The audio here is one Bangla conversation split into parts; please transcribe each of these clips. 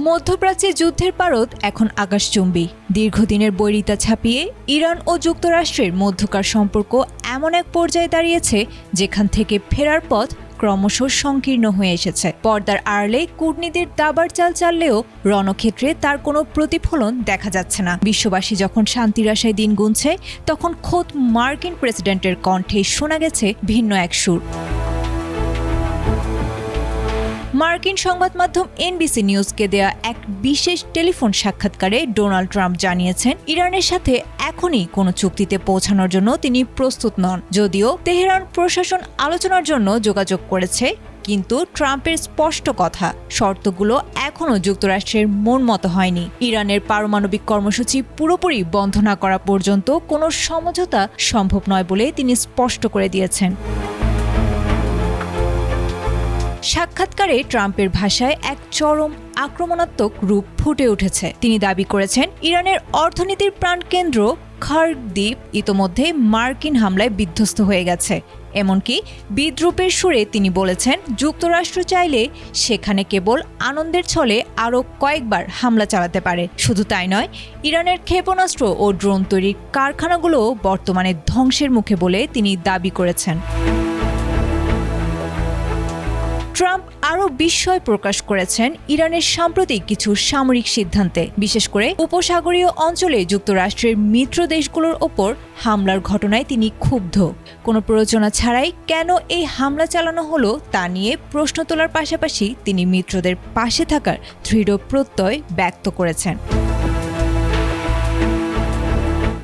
মধ্যপ্রাচ্যে যুদ্ধের পারদ এখন আকাশচুম্বী। দীর্ঘদিনের বৈরিতা ছাপিয়ে ইরান ও যুক্তরাষ্ট্রের মধ্যকার সম্পর্ক এমন এক পর্যায়ে দাঁড়িয়েছে যেখান থেকে ফেরার পথ ক্রমশ সংকীর্ণ হয়ে এসেছে। পর্দার আড়ালে কূটনীতির দাবার চাল চাললেও রণক্ষেত্রে তার কোনো প্রতিফলন দেখা যাচ্ছে না। বিশ্ববাসী যখন শান্তির আশায় দিন গুনছে, তখন খোদ মার্কিন প্রেসিডেন্টের কণ্ঠে শোনা গেছে ভিন্ন এক সুর। মার্কিন সংবাদ মাধ্যম এনবিসি নিউজকে দেয়া এক বিশেষ টেলিফোন সাক্ষাৎকারে ডোনাল্ড ট্রাম্প জানিয়েছেন, ইরানের সাথে এখনই কোনো চুক্তিতে পৌঁছানোর জন্য তিনি প্রস্তুত নন। যদিও তেহরান প্রশাসন আলোচনার জন্য যোগাযোগ করেছে, কিন্তু ট্রাম্পের স্পষ্ট কথা, শর্তগুলো এখনও যুক্তরাষ্ট্রের মন মতো হয়নি। ইরানের পারমাণবিক কর্মসূচি পুরোপুরি বন্ধ না করা পর্যন্ত কোনো সমঝোতা সম্ভব নয় বলে তিনি স্পষ্ট করে দিয়েছেন। সাক্ষাৎকারে ট্রাম্পের ভাষায় এক চরম আক্রমণাত্মক রূপ ফুটে উঠেছে। তিনি দাবি করেছেন, ইরানের অর্থনীতির প্রাণকেন্দ্র খার্ক দ্বীপ ইতোমধ্যে মার্কিন হামলায় বিধ্বস্ত হয়ে গেছে। এমনকি বিদ্রূপের সুরে তিনি বলেছেন, যুক্তরাষ্ট্র চাইলে সেখানে কেবল আনন্দের ছলে আরও কয়েকবার হামলা চালাতে পারে। শুধু তাই নয়, ইরানের ক্ষেপণাস্ত্র ও ড্রোন তৈরির কারখানাগুলো বর্তমানে ধ্বংসের মুখে বলে তিনি দাবি করেছেন। ট্রাম্প আরও বিস্ময় প্রকাশ করেছেন ইরানের সাম্প্রতিক কিছু সামরিক সিদ্ধান্তে, বিশেষ করে উপসাগরীয় অঞ্চলে যুক্তরাষ্ট্রের মিত্র দেশগুলোর ওপর হামলার ঘটনায় তিনি ক্ষুব্ধ। কোনো প্ররোচনা ছাড়াই কেন এই হামলা চালানো হলো তা নিয়ে প্রশ্ন তোলার পাশাপাশি তিনি মিত্রদের পাশে থাকার দৃঢ় প্রত্যয় ব্যক্ত করেছেন।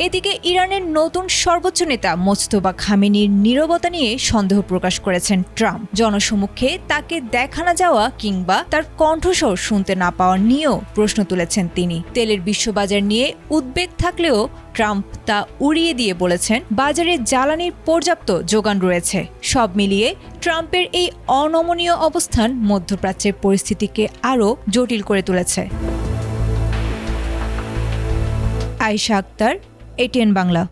এদিকে ইরানের নতুন সর্বোচ্চ নেতা মোজতবা খামেনির নীরবতা নিয়ে সন্দেহ প্রকাশ করেছেন ট্রাম্প। জনসমক্ষে তাকে দেখা না যাওয়া কিংবা তার কণ্ঠস্বর শুনতে না পাওয়া নিয়েও প্রশ্ন তুলেছেন তিনি। তেলের বিশ্ববাজার নিয়ে উদ্বেগ থাকলেও ট্রাম্প তা উড়িয়ে দিয়ে বলেছেন, বাজারে জ্বালানির পর্যাপ্ত যোগান রয়েছে। সব মিলিয়ে ট্রাম্পের এই অনমনীয় অবস্থান মধ্যপ্রাচ্যের পরিস্থিতিকে আরও জটিল করে তুলেছে। আয়েশা আক্তার, ATN বাংলা।